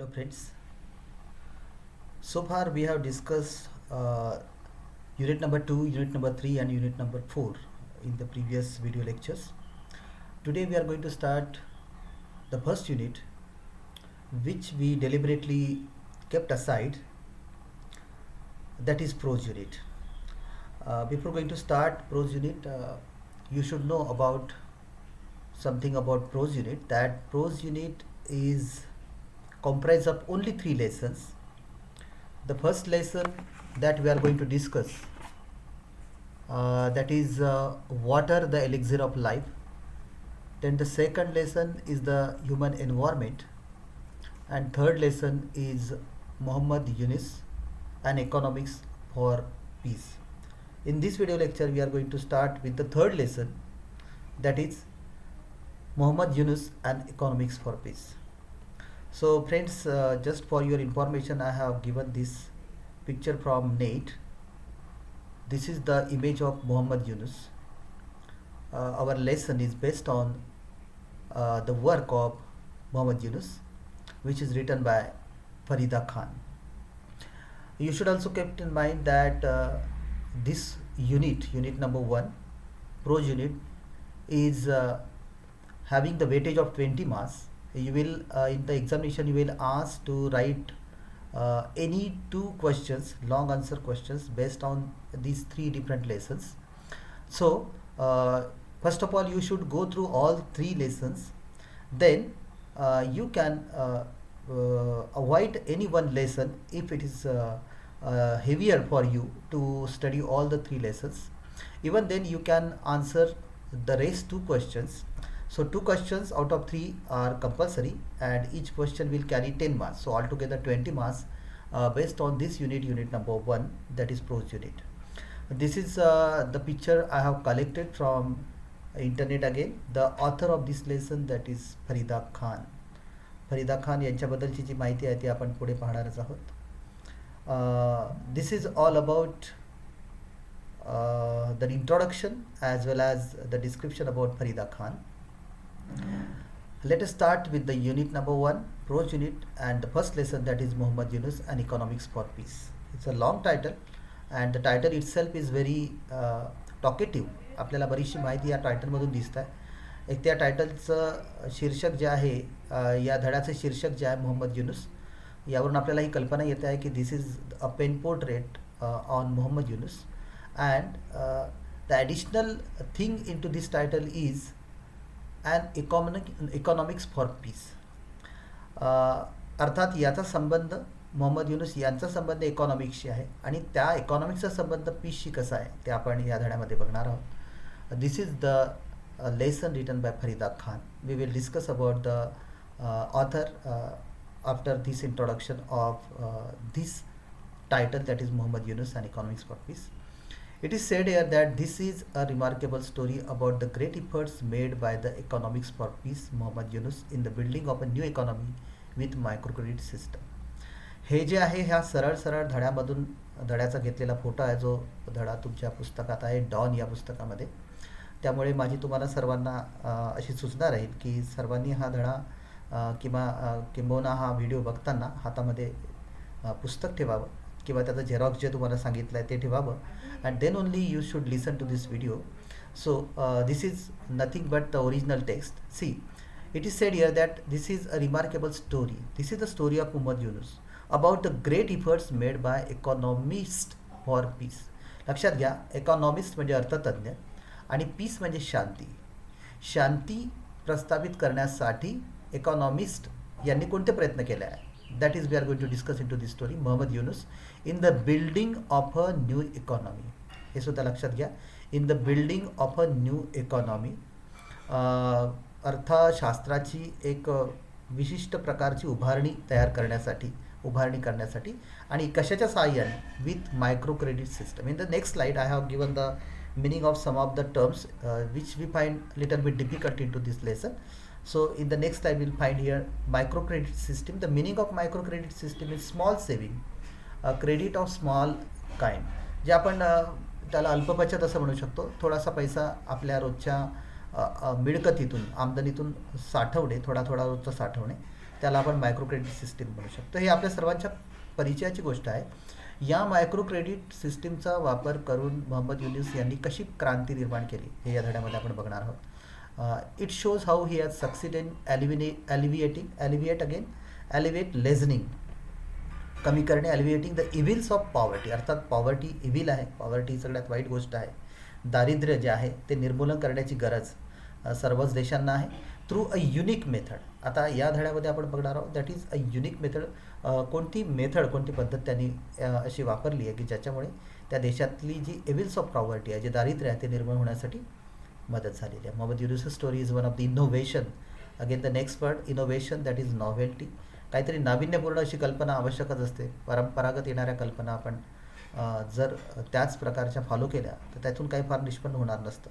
Hello friends. So far we have discussed unit number 2, unit number 3 and unit number 4 in the previous video lectures. Today we are going to start the first unit, which we deliberately kept aside, that is prose unit. Before going to start prose unit, you should know about something about prose unit, that prose unit is comprised of only 3 lessons. The first lesson that we are going to discuss, that is water, the elixir of life. Then the second lesson is the human environment, and third lesson is Muhammad Yunus and economics for peace. In this video lecture we are going to start with the third lesson, that is Muhammad Yunus and economics for peace. So friends, just for your information, I have given this picture from net. This is the image of Muhammad Yunus. Our lesson is based on the work of Muhammad Yunus, which is written by Farida Khan. You should also keep in mind that this unit number 1, prose unit, is having the weightage of 20 marks. You will in the examination you will asked to write any 2 questions, long answer questions, based on these 3 different lessons. So first of all you should go through all 3 lessons, then you can avoid any one lesson if it is heavier for you to study all the 3 lessons. Even then you can answer the rest 2 questions. So 2 questions out of 3 are compulsory, and each question will carry 10 marks. So altogether 20 marks based on this unit number 1, that is prose unit. This is the picture I have collected from internet again. The author of this lesson, that is Farida Khan. Farida Khan यांच्याबद्दलची जी माहिती आहे ती आपण पुढे पाहणारच आहोत. This is all about the introduction as well as the description about Farida Khan. Let us start with the unit number 1, prose unit, and the first lesson, that is Muhammad Yunus and economics for peace. It's a long title, and the title itself is very talkative. आपल्याला बरीचशी माहिती या टायटलमधून दिसत आहे. एक त्या टायटलचं शीर्षक जे आहे, या धड्याचं शीर्षक जे आहे मोहम्मद युनुस, यावरून आपल्याला ही कल्पना येते आहे की this is a pen portrait on Mohammad Yunus, and the additional thing in to this title is and economics for peace. अर्थात याचा संबंध, मोहम्मद युनुस यांचा संबंध इकॉनॉमिक्सशी आहे, आणि त्या इकॉनॉमिक्सचा संबंध पीसशी कसा आहे ते आपण या धड्यामध्ये बघणार आहोत. This is the lesson written by Farida Khan. We will discuss about the author after this introduction of this title, that is Muhammad Yunus and economics for peace. It is said here that this is a remarkable story about the great efforts made by the economics for peace Muhammad Yunus in the building of a new economy with microcredit system. हे जे आहे ह्या सरळ सरळ धड्यामधून धड्याचा घेतलेला photo आहे, जो धडा तुमच्या पुस्तकात आहे, डॉन या पुस्तकामध्ये. त्यामुळे माझी तुम्हाला सर्वांना अशी सूचना राहील की सर्वांनी हा धडा किंबहुना हा व्हिडिओ बघताना हातामध्ये पुस्तक ठेवावं, किंवा त्याचं झेरॉक्स जे तुम्हाला सांगितलं आहे ते ठेवावं, and then only you should listen to this video. So this is nothing but the original text. See, it is said here that this is a remarkable story. This is the story of Muhammad Yunus about the great efforts made by economist for peace. लक्षात घ्या, economist म्हणजे अर्थतज्ञ आणि piece म्हणजे शांती. शांती प्रस्थापित करण्यासाठी economist यांनी कोणते प्रयत्न केले आहे, that is we are going to discuss in to this story. Mohammad Yunus in the building of a new economy. हे सुद्धा लक्षात घ्या, in the building of a new economy. अर्थशास्त्राची एक विशिष्ट प्रकारची उभारणी करण्यासाठी आणि कशाच्या सहाय्याने, with micro credit system. In the next slide I have given the meaning of some of the terms which we find little bit difficult into this lesson. So in the next slide we'll find here microcredit system. The meaning of microcredit system is small saving, credit of small kind. जे आपण त्याला अल्पबचत असं म्हणू शकतो. थोडासा पैसा आपल्या रोजच्या मिळकतीतून, आमदनीतून साठवणे, थोडा थोडा रोजचा साठवणे, त्याला आपण मायक्रो क्रेडिट सिस्टीम म्हणू शकतो. हे आपल्या सर्वांच्या परिचयाची गोष्ट आहे. या मायक्रो क्रेडिट सिस्टीमचा वापर करून मोहम्मद युनूस यांनी कशी क्रांती निर्माण केली हे या धड्यामध्ये आपण बघणार आहोत. It shows how he has succeed in alleviate lessening, कमी करणे, alleviating the evils of poverty. अर्थात पॉवर्टी इव्हिल आहे, पॉवर्टी सगळ्यात वाईट गोष्ट आहे. दारिद्र्य जे आहे ते निर्मूलन करण्याची गरज सर्वच देशांना आहे थ्रू अ युनिक मेथड. आता या धड्यामध्ये आपण बघणार आहोत that is a unique method. कोणती पद्धत त्यांनी अशी वापरली आहे की ज्याच्यामुळे त्या देशातली जी इव्हिल्स ऑफ पॉवर्टी आहे, जे दारिद्र्य आहे ते निर्मूलन होण्यासाठी मदत झालेली आहे. Mohammad Yunus story is one of the innovation. Again the next word innovation, that is novelty. काहीतरी नाविन्यपूर्ण अशी कल्पना आवश्यकच असते. परंपरागत येणाऱ्या कल्पना आपण जर त्याच प्रकारच्या फॉलो केल्या तर त्यातून काही फार निष्पन्न होणार नसतं.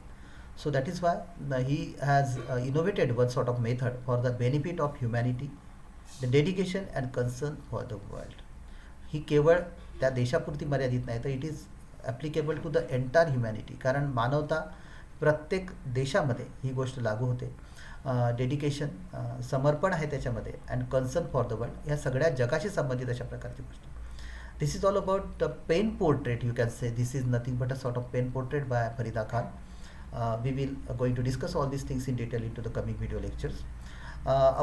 So that is why he has innovated one sort of method for the benefit of humanity, the dedication and concern for the world. ही केवळ त्या देशापुरती मर्यादित नाही तर it is applicable to the entire humanity. कारण मानवता प्रत्येक देशामध्ये ही गोष्ट लागू होते. डेडिकेशन, समर्पण आहे त्याच्यामध्ये, and concern for the world, ह्या सगळ्या जगाशी संबंधित अशा प्रकारची गोष्ट. This is all about the pen portrait. You can say this is nothing but a sort of pen portrait by Farida Khan. We will going to discuss all these things in detail into the coming video lectures.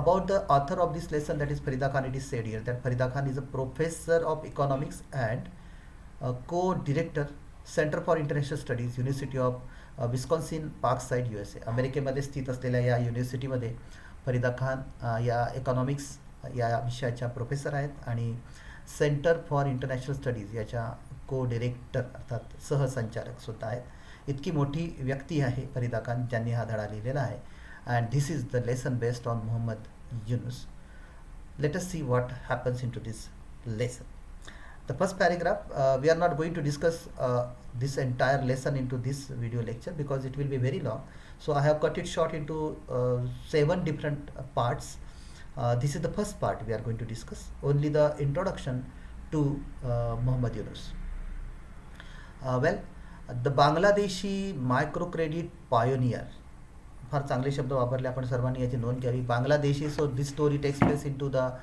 About the author of this lesson, that is Farida Khan, it is said here that Farida Khan is a professor of economics and co-director, Center for International Studies, University of Wisconsin Parkside, USA. अमेरिकेमध्ये स्थित असलेल्या या युनिव्हर्सिटीमध्ये फरीदा खान या economics या विषयाच्या professor आहेत आणि centre for international studies याच्या को डिरेक्टर अर्थात सहसंचालक सुद्धा आहेत. इतकी मोठी व्यक्ती आहे फरीदा खान ज्यांनी हा धडा लिहिलेला आहे. And this is the lesson based on Mohammad Yunus. Let us see what happens in to this lesson. The first paragraph, we are not going to discuss this entire lesson into this video lecture because it will be very long. So I have cut it short into 7 different parts. This is the first part we are going to discuss. Only the introduction to Mohammad Yunus. Well, the Bangladeshi microcredit pioneer. फार चांगले शब्द वापरले आपण सर्वांनी याची नोंद घ्यावी. Bangladeshi, so this story takes place into the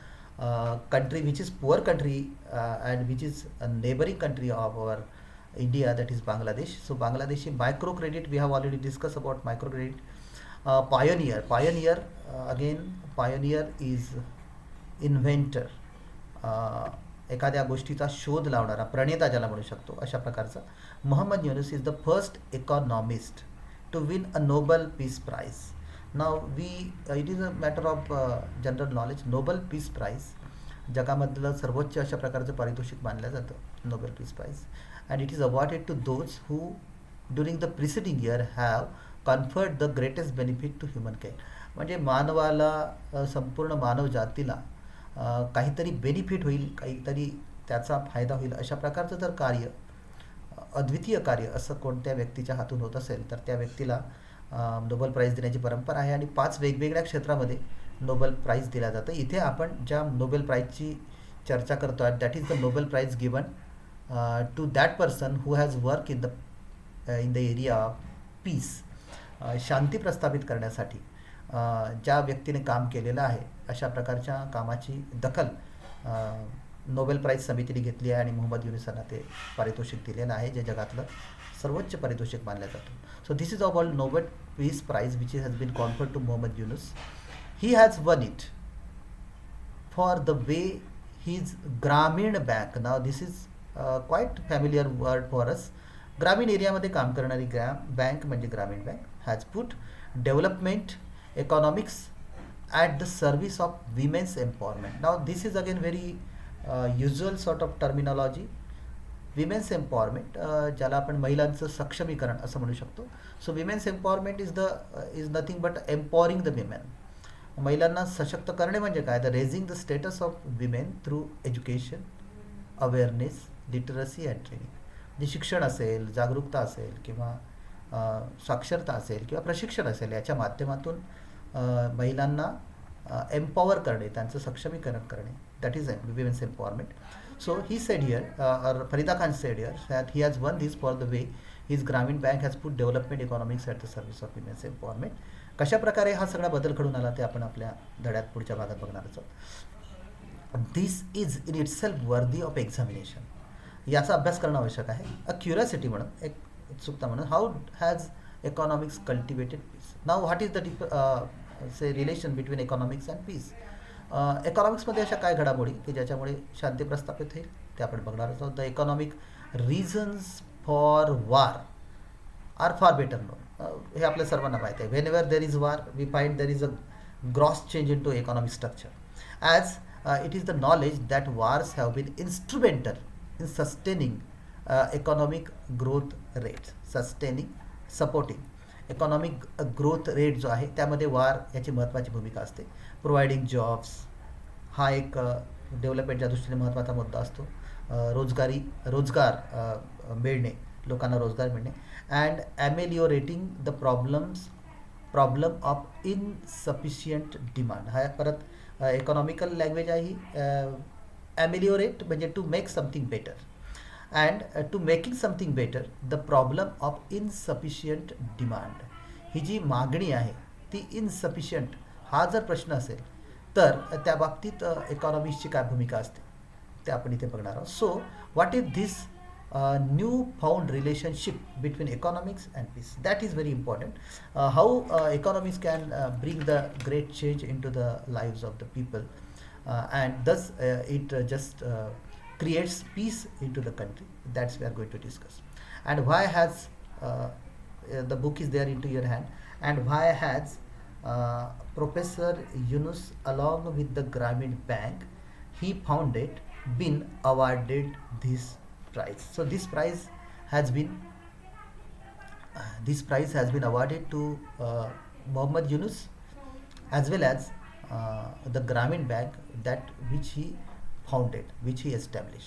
country which is poor country and which is a neighboring country of our India, that is Bangladesh. So Bangladeshi microcredit, we have already discussed about microcredit. Pioneer again, pioneer is inventor, एखाद्या गोष्टीचा शोध लावणारा, प्रणेता ज्याला म्हणू शकतो अशा प्रकारचा. Mohammad Yunus is the first economist to win a Nobel Peace Prize. Now it is a matter of general knowledge. Nobel Peace Prize जगामधलं सर्वोच्च अशा प्रकारचं पारितोषिक मानलं जातं, Nobel piece Prize. And it is awarded to those who during the preceding year have conferred the greatest benefit to humankind. म्हणजे मानवाला, संपूर्ण मानव जातीला काहीतरी बेनिफिट होईल, काहीतरी त्याचा फायदा होईल अशा प्रकारचं जर कार्य, अद्वितीय कार्य असं कोणत्या व्यक्तीच्या हातून होत असेल तर त्या व्यक्तीला नोबेल प्राईज देण्याची परंपरा आहे. आणि 5 वेगवेगळ्या क्षेत्रामध्ये नोबेल प्राईज दिला जातं. इथे आपण ज्या नोबेल प्राईजची चर्चा करतो आहे that is the Nobel prize given to that person who has work in the area of peace. शांती प्रस्थापित करण्यासाठी ज्या व्यक्तीने काम केलेलं आहे अशा प्रकारच्या कामाची दखल नोबेल प्राईज समितीने घेतली आहे आणि मोहम्मद युनूस यांना ते पारितोषिक दिलेलं आहे, जे जगातलं सर्वोच्च पारितोषिक मानलं जातं. So this is about Nobel piece prize which has been conferred to Mohammad Yunus. He has won it for the way his Grameen bank. Now this is quite familiar word for us. Grameen एरियामध्ये काम करणारी बँक म्हणजे Grameen bank has put development economics at the service of women's empowerment. Now this is again very usual sort of terminology. Women's empowerment ज्याला आपण महिलांचं सक्षमीकरण असं म्हणू शकतो. So women's empowerment is nothing but empowering the women. महिलांना सशक्त करणे म्हणजे काय, the raising the status of women through education, awareness, literacy and training. म्हणजे शिक्षण असेल, जागरूकता असेल किंवा साक्षरता असेल किंवा प्रशिक्षण असेल याच्या माध्यमातून महिलांना एम्पॉवर करणे, त्यांचं सक्षमीकरण करणे, that is women's empowerment. So he said here, or Farida Khan said here, that he has won this for the way his Grameen Bank has put development economics at the service of women's empowerment. कशा प्रकारे हा सगळा बदल घडून आला ते आपण आपल्या धड्यात पुढच्या भागात बघणार आहोत. This is in it self worthy of examination. याचा अभ्यास करणं आवश्यक आहे. अ क्युरियोसिटी म्हणून, एक उत्सुकता म्हणून. How has economics cultivated peace? Now what is the say relation between economics and peace? इकॉनॉमिक्समध्ये अशा काय घडामोडी की ज्याच्यामुळे शांती प्रस्थापित होईल ते आपण बघणार आहोत. The economic reasons for war are far better known. हे आपल्या सर्वांना माहीत आहे. Whenever there is war we find there is a gross change in to economic structure, as it is the knowledge that wars have been instrumental in sustaining economic growth rates, supporting economic growth rate जो आहे त्यामध्ये वार याची महत्त्वाची भूमिका असते. Providing jobs हा एक डेव्हलपमेंटच्या दृष्टीने महत्त्वाचा मुद्दा असतो. रोजगार मिळणे, लोकांना रोजगार मिळणे. And ameliorating the problem of insufficient demand. हा परत इकॉनॉमिकल लँग्वेज आहे ही. ॲमेलिओरेट म्हणजे to make something better, and to making something better the problem of insufficient demand. ही जी मागणी आहे ती इनसफिशियंट हा जर प्रश्न असेल तर त्या बाबतीत इकॉनॉमिक्सची काय भूमिका असते ते आपण इथे बघणार आहोत. So what is this new found relationship between economics and peace? That is very important. How economics can bring the great change in to the lives of the people, and thus it just creates peace into the country. That's we are going to discuss. And why has the book is there into your hand, and why has Professor Yunus along with the Grameen Bank he founded been awarded this prize? So this prize has been awarded to Mohammad Yunus as well as the Grameen Bank that which he founded, which he establish.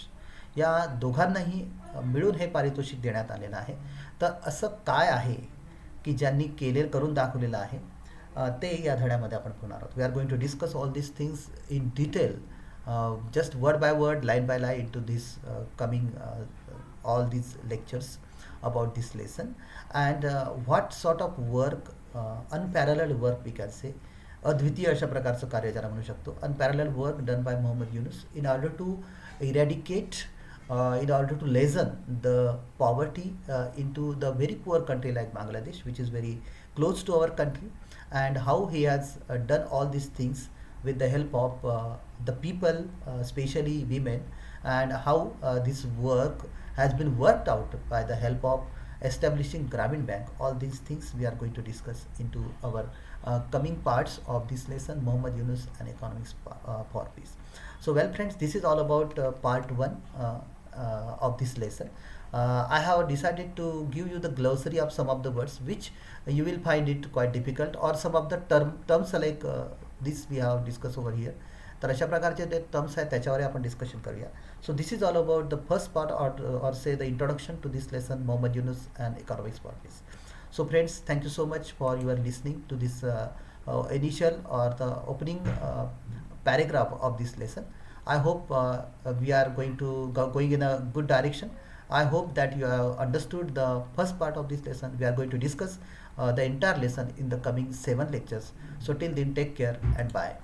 या दोघांनाही मिळून हे पारितोषिक देण्यात आलेलं आहे. तर असं काय आहे की ज्यांनी करून दाखवलेलं आहे ते या धड्यामध्ये आपण बघणार आहोत. We are going to discuss all these things in detail, just word by word, line by line, in to this coming all these lectures about this lesson. And what sort of work, unparalleled work we can say, अद्वितीय अशा प्रकारचं कार्य ज्याला म्हणू शकतो. Unparallel work done by Mohammad Yunus in order to eradicate, in order to lessen the poverty into the very poor country like Bangladesh, which is very close to our country, and how he has done all these things with the help of the people, especially women, and how this work has been worked out by the help of establishing Grameen Bank. All these things we are going to discuss into our coming parts of this lesson, Mohammad Yunus and Economics for Peace. So well friends, this is all about part 1 of this lesson. I have decided to give you the glossary of some of the words which you will find it quite difficult, or some of the terms like this we have discussed over here. तर अशा प्रकारचे ते terms आहेत त्याच्यावर आपण discussion करूया. सो this is all about the first part or say the introduction to this lesson, Mohammad Yunus and Economics for Peace. So friends, thank you so much for your listening to this initial or the opening paragraph of this lesson. I hope we are going in a good direction. I hope that you have understood the first part of this lesson. We are going to discuss the entire lesson in the coming 7 lectures. So till then, take care and bye.